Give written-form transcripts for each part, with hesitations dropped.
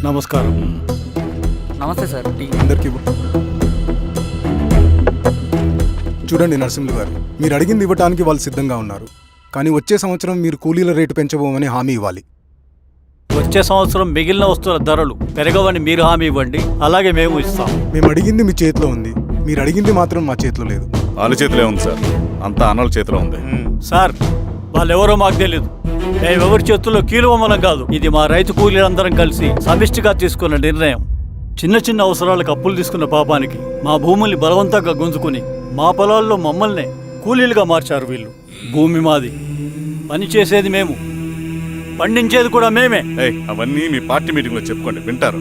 నమస్కారం. నమస్తే సార్. అందరికీ చూడండి నరసింహులు గారు, మీరు అడిగింది ఇవ్వడానికి వాళ్ళు సిద్ధంగా ఉన్నారు. కానీ వచ్చే సంవత్సరం మీరు కూలీల రేటు పెంచబోమని హామీ ఇవ్వాలి. వచ్చే సంవత్సరం మిగిలిన వస్తువుల ధరలు పెరగవని మీరు హామీ ఇవ్వండి, అలాగే మేము ఇస్తాం. మేము అడిగింది మీ చేతిలో ఉంది, మీరు అడిగింది మాత్రం మా చేతిలో లేదు. వాళ్ళ చేతిలో ఉంది సార్, అంతా అన్నల చేతిలో ఉంది. సార్, వాళ్ళెవరో మాకు తెలియదు. మేమెవరి చేతుల్లో కీలువమనం కాదు. ఇది మా రైతు కూలీలందరం కలిసి సమిష్టిగా తీసుకున్న నిర్ణయం. చిన్న చిన్న అవసరాలకు అప్పులు తీసుకున్న పాపానికి మా భూముల్ని బలవంతంగా గుంజుకుని మా పొలాల్లో మమ్మల్నే కూలీలుగా మార్చారు వీళ్ళు. భూమి మాది, పని చేసేది మేము, పండించేది కూడా మేమే. అవన్నీ మీ పార్టీ మీటింగ్ లో చెప్పుకోండి, వింటారు.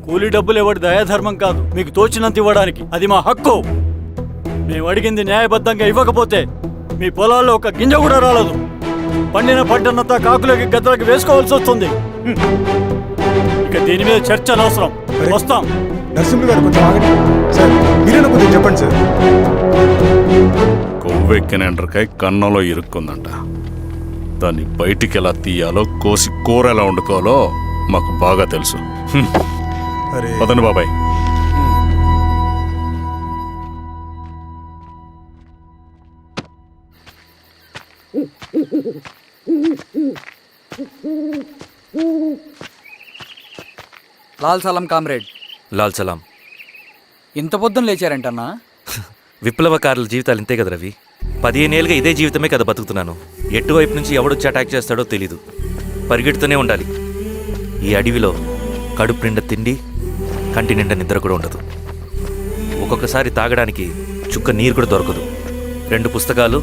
కూలీ డబ్బులు ఎవరి దయాధర్మం కాదు, మీకు తోచినంత ఇవ్వడానికి అది మా హక్కు. మేము అడిగింది న్యాయబద్ధంగా ఇవ్వకపోతే మీ పొలాల్లో ఒక గింజ కూడా రాలదు. పండిన పంటనంతా కాకులకి గద్దలకి వేసుకోవాల్సి వస్తుంది. ఇక దీని మీద చర్చ అనవసరం. వస్తాం. నరసింహులు గారు కొంచెం ఆగండి సార్, మీరేనా కొద్దిగా చెప్పండి సార్. కొవ్వెక్కిన ఎండ్రకాయ కన్నంలో ఇరుక్కుందంట. దాన్ని బయటికి ఎలా తీయాలో, కోసి కూర ఎలా వండుకోవాలో మాకు బాగా తెలుసు. పదండి బాబాయ్. లాల్ సలాం కామ్రేడ్. లాల్ సలాం. ఇంత పొద్దున లేచారంటన్నా? విప్లవకారుల జీవితాలు ఇంతే కదా రవి. 15 ఏళ్ళుగా ఇదే జీవితమే కదా బతుకుతున్నాను. ఎటువైపు నుంచి ఎవడొచ్చి అటాక్ చేస్తాడో తెలీదు. పరిగెడుతూనే ఉండాలి. ఈ అడవిలో కడుపు నిండా తిండి, కంటి నిండా నిద్ర కూడా ఉండదు. ఒక్కొక్కసారి తాగడానికి చుక్క నీరు కూడా దొరకదు. 2 పుస్తకాలు,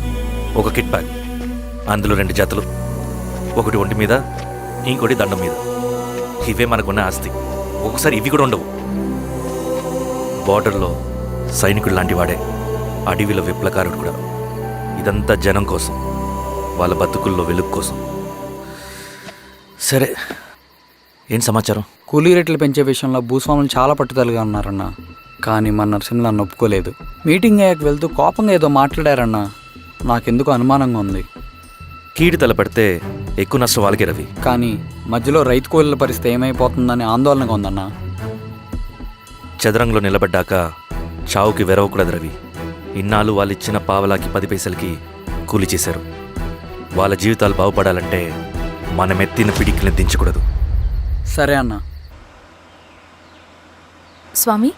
ఒక కిట్ బ్యాగ్, అందులో 2 జతలు, ఒకటి ఒంటి మీద, ఇంకోటి దండం మీద. ఇవే మనకున్న ఆస్తి. ఒక్కొక్కసారి ఇవి కూడా ఉండవు. బార్డర్లో సైనికుడు లాంటి వాడే, అడవిలో విప్లవకారుడు కూడా. ఇదంతా జనం కోసం, వాళ్ళ బతుకుల్లో వెలుగు కోసం. సరే, ఏం సమాచారం? కూలీ రేట్లు పెంచే విషయంలో భూస్వాములు చాలా పట్టుదలగా ఉన్నారన్నా. కానీ మన నరసింహులు నన్ను ఒప్పుకోలేదు. మీటింగ్ అయ్యాక వెళ్తూ కోపంగా ఏదో మాట్లాడారన్నా. నాకెందుకు అనుమానంగా ఉంది. కీడు తలపడితే ఎక్కువ నష్టం వాళ్ళకే రవి. కానీ మధ్యలో రైతు కూలీల పరిస్థితి ఏమైపోతుందని ఆందోళనగా ఉందన్నా. చదరంగంలో నిలబడ్డాక చావుకి వెరవకూడదు రవి. ఇన్నాళ్ళు వాళ్ళు ఇచ్చిన పావలాకి 10 పైసలకి కూలి చేశారు. వాళ్ళ జీవితాలు బాగుపడాలంటే మనం ఎత్తిన పిడికిని దించకూడదు. సరే అన్నా. స్వామి,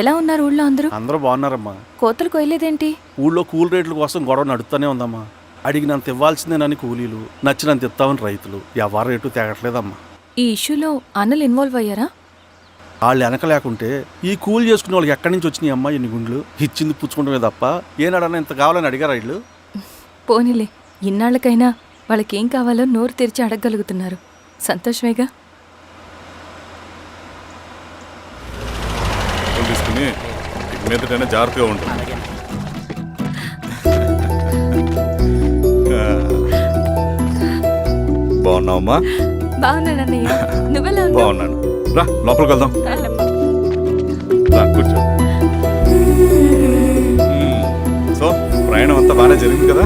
ఎలా ఉన్నారు ఊళ్ళో అందరూ? అందరూ బాగున్నారమ్మా. కోతలు కొయ్యలేదేంటి? ఊళ్ళో కూలి రేట్ల కోసం గొడవ నడుస్తూనే ఉందమ్మా. అడిగినంత ఇవ్వాల్సిందేనని కూలీలు, నచ్చినంత ఇస్తామని రైతులు. ఎవరు రేటు తేగట్లేదమ్మా. ఈ ఇష్యూలో అన్నలు ఇన్వాల్వ్ అయ్యారా? వాళ్ళు వెనక లేకుంటే ఈ కూలి చేసుకునే వాళ్ళకి ఎక్కడి నుంచి వచ్చినాయి అమ్మా ఎన్ని గుండ్లు? ఇచ్చింది పుచ్చుకుంటమే తప్ప ఏనాడన్నా ఇంత కావాలని అడిగారు వీళ్ళు. పోనీలే, ఇన్నాళ్ళకైనా వాళ్ళకేం కావాలో నోరు తెరిచి అడగగలుగుతున్నారు. సంతోషమేగా. తీసుకుని మీదటైనా జాగ్రత్తగా ఉంటుంది. బాగున్నావమ్మా? బాగున్నానన్నయ్య, నువ్వెలా ఉన్నావు? బాగున్నాను. రా లోపలికి వెళ్దాం. రా కూర్చో. సో ప్రయాణం అంతా బాగానే జరిగింది కదా?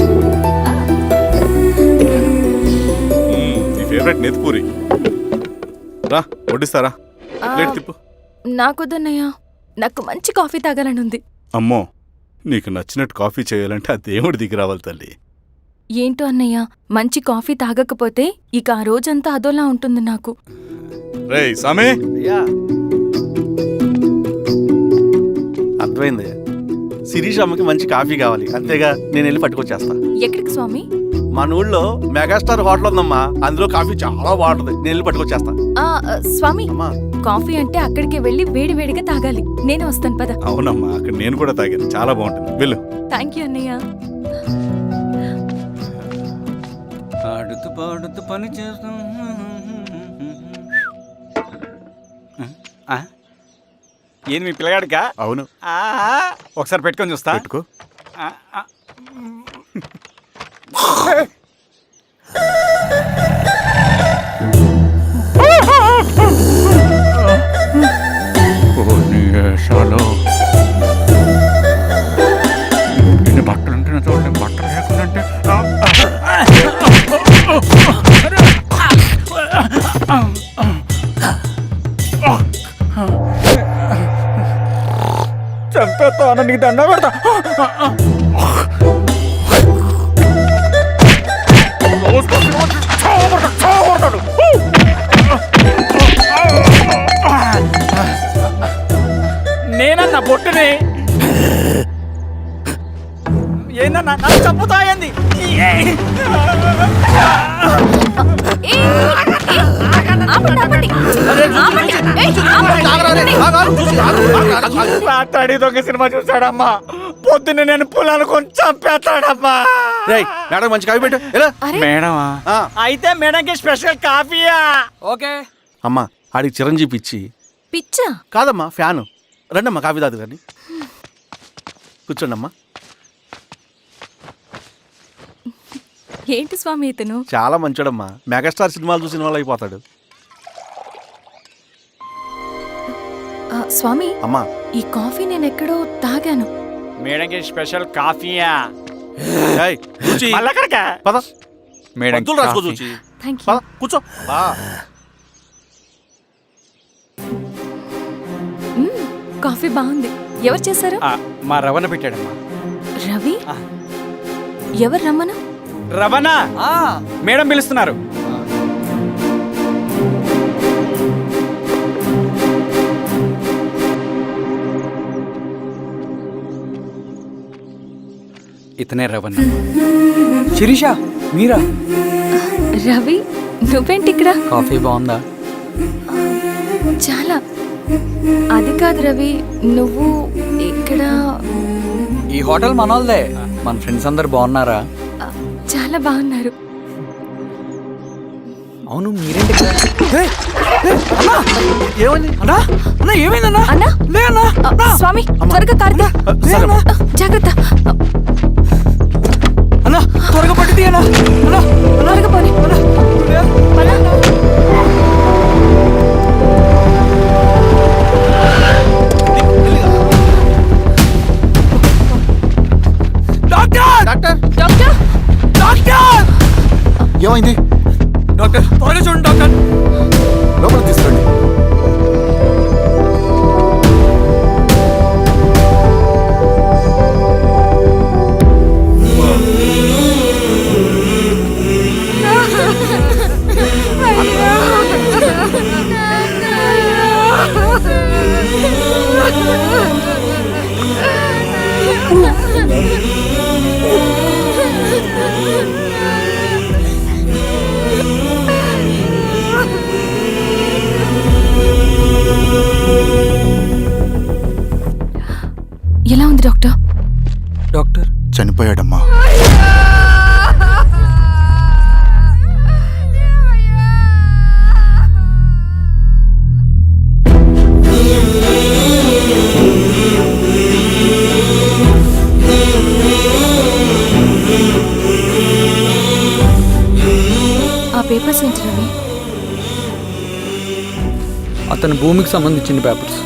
నీ ఫేవరెట్ నెత్తిపూరి. రా వడ్డిస్తారా? ప్లేట్ తిప్పు. నాకొద్దన్నయ్య, నాకు మంచి కాఫీ తాగాలని ఉంది. అమ్మో, నీకు నచ్చినట్టు కాఫీ చేయాలంటే ఆ దేవుడి దిగి రావాలి తల్లి. ఏంటో అన్నయ్య, మంచి కాఫీ తాగకపోతే ఇక ఆ రోజంతా అదోలా ఉంటుంది నాకు. రేయ్ సామే. అర్థమైంది. శిరీష్ అమ్మకి మంచి కాఫీ కావాలి, అంతేగా. నేను వెళ్ళి పట్టుకొచ్చేస్తా. ఎక్కడికి స్వామి? మన ఊళ్ళో మెగాస్టార్ హోటల్ ఉందమ్మా, అందులో కాఫీ చాలా బాగుంటుంది. నేను వెళ్ళి పట్టుకొచ్చేస్తా. స్వామి, అమ్మా, కాఫీ అంటే అక్కడికే వెళ్ళి వేడి వేడిగా తాగాలి. నేను వస్తాను పద. అవునమ్మా, అక్కడ నేను కూడా తాగాను, చాలా బాగుంటుంది. వెళ్ళు. థ్యాంక్ యూ అన్నయ్య. ఆడుతూ పాడుతూ పని చేస్తాం. ఏంది మీ పిల్లగాడికా? అవును. ఒకసారి పెట్టుకొని చూస్తా. పెట్టుకో. బట్టలు అంటే చూడండి, బట్టలు లేకుండా దండ పెడతా. నేనన్నా బొట్టుని ఏందన్నా నన్ను చంపుతాయంది. రాత్రి దొంగ సినిమా చూసాడమ్మా, పొద్దున్న నేను పొలాలు కొంచెం చంపేస్తాడమ్మా. రేయ్ మేడం మంచి కాఫీ పెట్టు ఎలా మేడమా? ఆ. అయితే మేడంకి స్పెషల్ కాఫీయా? ఓకే. అమ్మా ఆడికి చిరంజీవి ఇచ్చి పిచ్చా? కాదమ్మా ఫ్యాను. రండమ్మా కాఫీ తాదు కానీ కూర్చోండి అమ్మా. ఏంటి స్వామి ఇతను? చాలా మంచోడమ్మా, మెగాస్టార్ సినిమాలు చూసిన వాళ్ళు అయిపోతాడు. స్వామి, అమ్మా ఈ కాఫీ నేను ఎక్కడో తాగాను. మేడంకి స్పెషల్ కాఫీయా? ఏయ్, చూచి. మళ్ళక్కడికా? పద మేడం మందులు రాసుకో చూచి. Thank you. పద కూర్చో. కాఫీ బాగుంది. ఎవరు చేశారు? మా రవణ పెట్టాడమ్మా. రవి? ఎవరు రమ్మను? రవణ మేడం పిలుస్తున్నారు. ఇతనే రవణ. శిరీష మీరా? రవి, నువ్వేంటి ఇక్కడ? కాఫీ బాగుందా? చాలా. అది కాదు రవి, నువ్వు ఇక్కడ. ఈ హోటల్ మనోల్దే. మన ఫ్రెండ్స్ అందరు బాగున్నారా? చాలా బాగున్నారు. అవును మీరేంటి ఇక్కడ? ఏమని అన్నా అన్నా ఏమైందన్నా? అన్నా? లే అన్నా. స్వామి, త్వరగా కారుదా. జాగ్రత్త. అన్నా త్వరగా పట్టి తీయనా. అన్నా త్వరగా పోనీ. పద. డాక్టర్ డాక్టర్ డాక్టర్, డాక్టర్ ఏమైంది? డాక్టర్ త్వరగా చూడండి డాక్టర్. లోపల తీసుకురండి. ఎలా ఉంది డాక్టర్? డాక్టర్ చనిపోయాడమ్మా. ఆ పేపర్స్ ఏంటి రవి? అతని భూమికి సంబంధించిన పేపర్స్.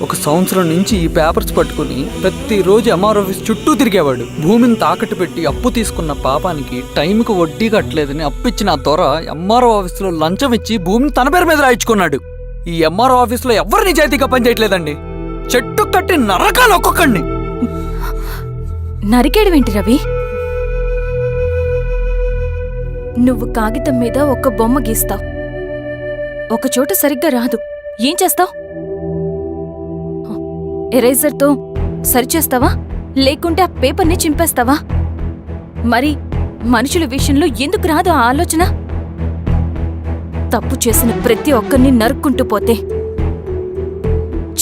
ఒక సంవత్సరం నుంచి ఈ పేపర్స్ పట్టుకుని ప్రతిరోజు ఎంఆర్ ఆఫీస్ చుట్టూ తిరిగేవాడు. భూమిని తాకట్టు పెట్టి అప్పు తీసుకున్న పాపానికి టైంకి వడ్డీ కట్టలేదని అప్పిచ్చిన ఆ దొర ఎంఆర్ఓ ఆఫీస్లో లంచం ఇచ్చి భూమిని తన పేరు మీద రాయించుకున్నాడు. ఈ ఎంఆర్ఓ ఆఫీస్లో ఎవరు నిజాయితీగా పనిచేయట్లేదండి. చెట్టు కట్టి నరకాలు ఒక్కొక్కడిని. నరికేయడమేంటి రవి? నువ్వు కాగితం మీద ఒక బొమ్మ గీస్తావు, ఒక చోట సరిగ్గా రాదు, ఏం చేస్తావు? ఎరేజర్తో సరిచేస్తావా, లేకుంటే ఆ పేపర్ని చింపేస్తావా? మరి మనుషుల విషయంలో ఎందుకు రాదు ఆ ఆలోచన? తప్పు చేసిన ప్రతి ఒక్కరిని నరుక్కుంటూ పోతే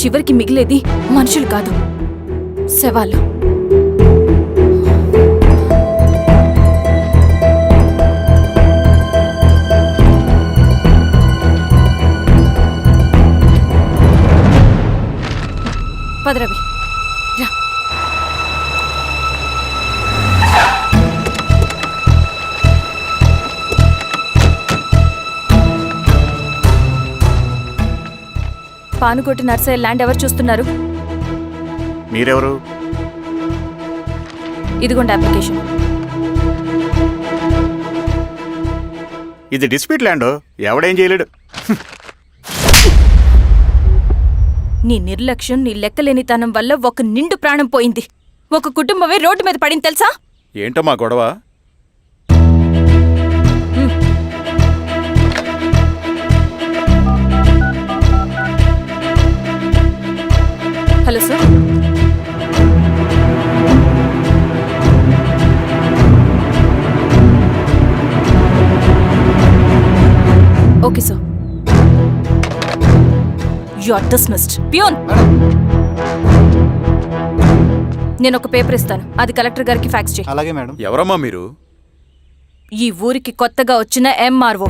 చివరికి మిగిలేది మనుషులు కాదు, శవాలు. పదరవి రా. పానుకోటి నర్సయ్య ల్యాండ్ ఎవరు చూస్తున్నారు? మీరెవరు? ఇదిగోండి అప్లికేషన్. ఇది డిస్ప్యూట్ ల్యాండ్, ఎవడేం చేయలేడు. నీ నిర్లక్ష్యం, నీ లెక్కలేనితనం వల్ల ఒక నిండు ప్రాణం పోయింది. ఒక కుటుంబమే రోడ్డు మీద పడింది తెలుసా? ఏంటమ్మా గొడవ? Hello sir. Okay sir. You are dismissed. Peon, నేను ఒక పేపర్ ఇస్తాను, అది కలెక్టర్ గారికి ఫ్యాక్స్ చేయి. అలాగే మేడం. ఎవరమ్మా మీరు? ఈ ఊరికి కొత్తగా వచ్చిన ఎంఆర్ఓ.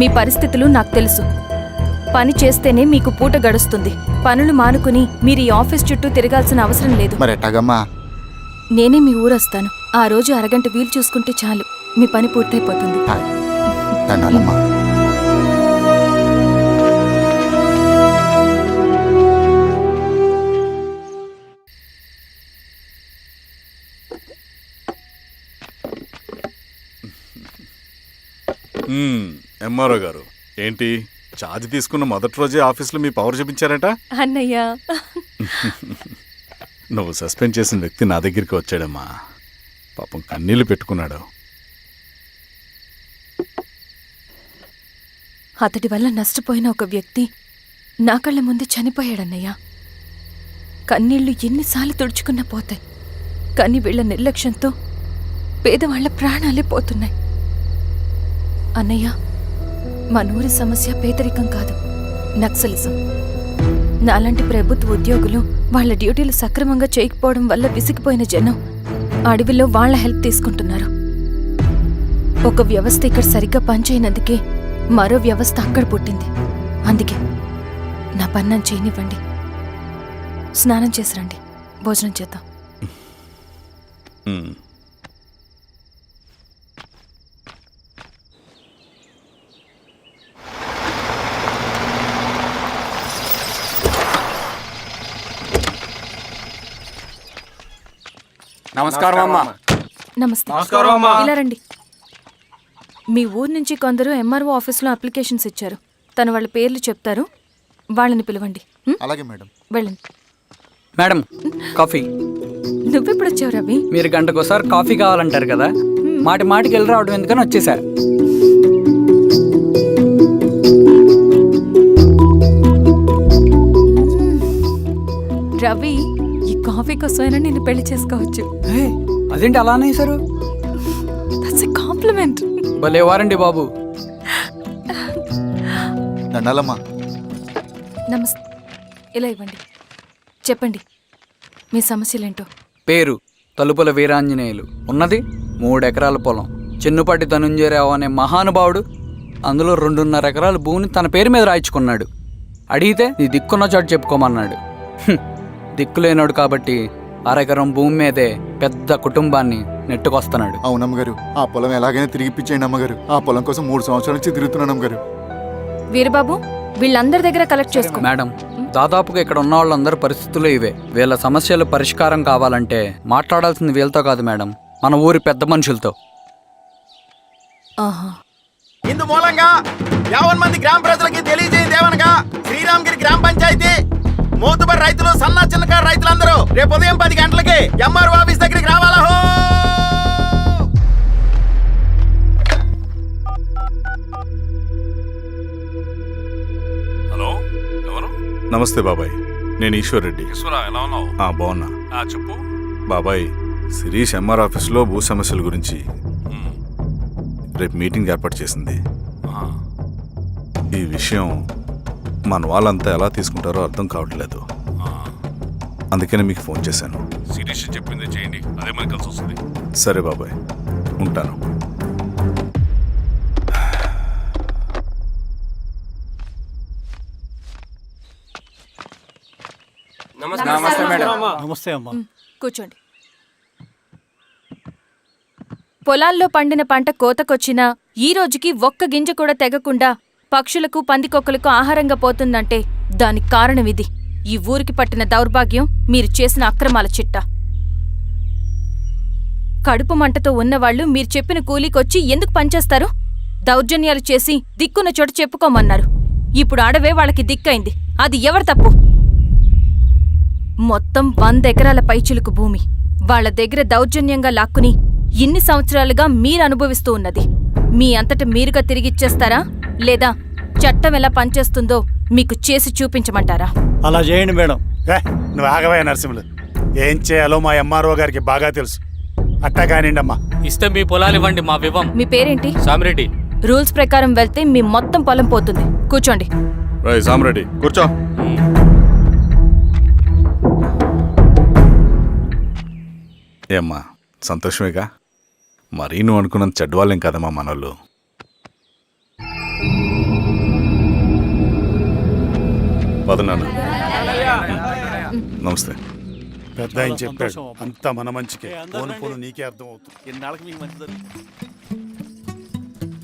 మీ పరిస్థితులు నాకు తెలుసు. పని చేస్తేనే మీకు పూట గడుస్తుంది. పనులు మానుకుని మీరు ఈ ఆఫీస్ చుట్టూ తిరగాల్సిన అవసరం లేదు. మరి ఎట్టాగమ్మా? నేనే మీ ఊరొస్తాను. ఆ రోజు అరగంట వీలు చూసుకుంటే చాలు, మీ పని పూర్తయిపోతుంది. దండాలమ్మా. ఎంఆర్ఓ గారు, ఏంటి ఛార్జ్ తీసుకున్న మొదటి రోజే ఆఫీస్లో మీ పవర్ చూపించారట? అన్నయ్య, నువ్వు సస్పెండ్ చేసిన వ్యక్తి నా దగ్గరికి వచ్చాడమ్మా. పాపం కన్నీళ్లు పెట్టుకున్నాడు. అతడి వల్ల నష్టపోయిన ఒక వ్యక్తి నా కళ్ళ ముందు చనిపోయాడన్నయ్య. కన్నీళ్లు ఎన్నిసార్లు తుడుచుకున్నా పోతాయి, కానీ వీళ్ళ నిర్లక్ష్యంతో పేదవాళ్ల ప్రాణాలే పోతున్నాయి. అన్నయ్య, మా నూరి సమస్య పేదరికం కాదు, నక్సలిజం. నాలాంటి ప్రభుత్వ ఉద్యోగులు వాళ్ల డ్యూటీలు సక్రమంగా చేయకపోవడం వల్ల విసిగిపోయిన జనం అడవిలో వాళ్ల హెల్ప్ తీసుకుంటున్నారు. ఒక వ్యవస్థ ఇక్కడ సరిగ్గా పనిచేయనందుకే మరో వ్యవస్థ అక్కడ పుట్టింది. అందుకే నా పన్నం చేయనివ్వండి. స్నానం చేసిరండి, భోజనం చేద్దాం. నమస్కారం అమ్మా. నమస్తే. ఇలా రండి. మీ ఊరు నుంచి కొందరు ఎంఆర్ఓ ఆఫీస్లో అప్లికేషన్స్ ఇచ్చారు. తను వాళ్ళ పేర్లు చెప్తారు, వాళ్ళని పిలవండి. అలాగే మేడం. వెళ్ళండి. Madam, coffee. నువ్వెప్పుడు వచ్చావు రవి? మీరు గంటకోసారి కాఫీ కావాలంటారు కదా, మాటి మాటికి వెళ్ళి రావడం ఎందుకని వచ్చేసా. రవి, ఈ కాఫీ కోసమైనా నేను పెళ్లి చేసుకోవచ్చు. అదేంటి అలా అనేసారు? That's a compliment. భలే వారండి బాబు. దండాలమ్మా. నమస్తే. ఇలా ఇవ్వండి. చెప్పండి, మీ సమస్యలేంటో. పేరు తలుపుల వీరాంజనేయులు. ఉన్నది 3 ఎకరాల పొలం. చెన్నుపాటి ధనుంజయరావు అనే మహానుభావుడు అందులో 2.5 ఎకరాల భూమిని తన పేరు మీద రాయించుకున్నాడు. అడిగితే నీ దిక్కున్న చోటు చెప్పుకోమన్నాడు. దిక్కులేనాడు కాబట్టి 1/2 ఎకరం భూమి మీదే పెద్ద కుటుంబాన్ని నెట్టుకొస్తున్నాడు. అవునమ్మగారు, ఆ పొలం ఎలాగైనా తిరిగి ఇప్పించేయండి అమ్మగారు. ఆ పొలం కోసం 3 సంవత్సరాల నుంచి తిరుగుతున్నాను అమ్మగారు. వీరబాబు, వీళ్ళందరి దగ్గర కలెక్ట్ చేసుకో. మేడం, దాదాపుగా ఇక్కడ ఉన్న వాళ్ళందరి పరిస్థితులు ఇవే. వీళ్ళ సమస్యలు పరిష్కారం కావాలంటే మాట్లాడాల్సింది వీళ్ళతో కాదు మేడం, మన ఊరి పెద్ద మనుషులతో. ఇందు మూలంగా 50 మంది గ్రామ ప్రజలకి తెలియజేయదేవనగా శ్రీరామగిరి గ్రామ పంచాయతీ మోతుబరి రైతులు, సన్న చిన్నకారు రైతులందరూ రేపు ఉదయం 10 గంటలకి ఎంఆర్ఓ ఆఫీస్ దగ్గరికి రావాలా. హలో, ఎవరు? నమస్తే బాబాయ్, నేను ఈశ్వర్ రెడ్డి. ఎలా ఉన్నావు? బాగున్నా. చెప్పు. బాబాయ్, శిరీష్ ఎంఆర్ ఆఫీస్లో భూ సమస్యల గురించి రేపు మీటింగ్ ఏర్పాటు చేసింది. ఈ విషయం మన వాళ్ళంతా ఎలా తీసుకుంటారో అర్థం కావట్లేదు. అందుకనే మీకు ఫోన్ చేశాను. శిరీష్ చెప్పింది చేయండి, అదే మనకి కలిసి వస్తుంది. సరే బాబాయ్, ఉంటాను. నమస్తే అమ్మా. కూర్చోండి. పొలాల్లో పండిన పంట కోతకొచ్చినా ఈ రోజుకి ఒక్క గింజ కూడా తెగకుండా పక్షులకు, పందికొక్కలకు ఆహారంగా పోతుందంటే దానికి కారణమిది. ఈ ఊరికి పట్టిన దౌర్భాగ్యం మీరు చేసిన అక్రమాల చిట్టా. కడుపు మంటతో ఉన్నవాళ్లు మీరు చెప్పిన కూలీకొచ్చి ఎందుకు పనిచేస్తారు? దౌర్జన్యాలు చేసి దిక్కున్న చోట చెప్పుకోమన్నారు. ఇప్పుడు అడవే వాళ్ళకి దిక్కైంది. అది ఎవరి తప్పు? మొత్తం 100 ఎకరాల పైచిలుకు భూమి వాళ్ళ దగ్గర దౌర్జన్యంగా లాక్కుని ఇన్ని సంవత్సరాలుగా మీరు అనుభవిస్తూ ఉన్నది. మీ అంతట మీరుగా తిరిగిచ్చేస్తారా, లేదా చట్టం ఎలా పనిచేస్తుందో మీకు చేసి చూపించమంటారా? అలా చేయండి మేడం. నువ్వు ఆగవయ్య నరసింహులు. ఏం చేయాలో మా ఎంఆర్ఓ గారికి బాగా తెలుసు. అట్టా కానివ్వండమ్మా. ఇస్తే మీ పొలాలు ఇవ్వండి, మా వివం. మీ పేరేంటి? సామిరెడ్డి. రూల్స్ ప్రకారం వెళ్తే మీ మొత్తం పొలం పోతుంది. కూర్చోండి. రై సామరెడ్డి కూర్చో. ఏమ్మా సంతోషమేగా? మరీ నువ్వు అనుకున్నంత చెడ్డవాళ్ళేం కదమ్మా మనోళ్ళు. పదనాన్న. నమస్తే. పెద్ద ఆయన చెప్పాడు, అంతా మన మంచికే. పోను పోను నీకే అర్థం అవుతుంది. ఎన్నాళ్ళకి మీకు మంచి జరుగుతుంది.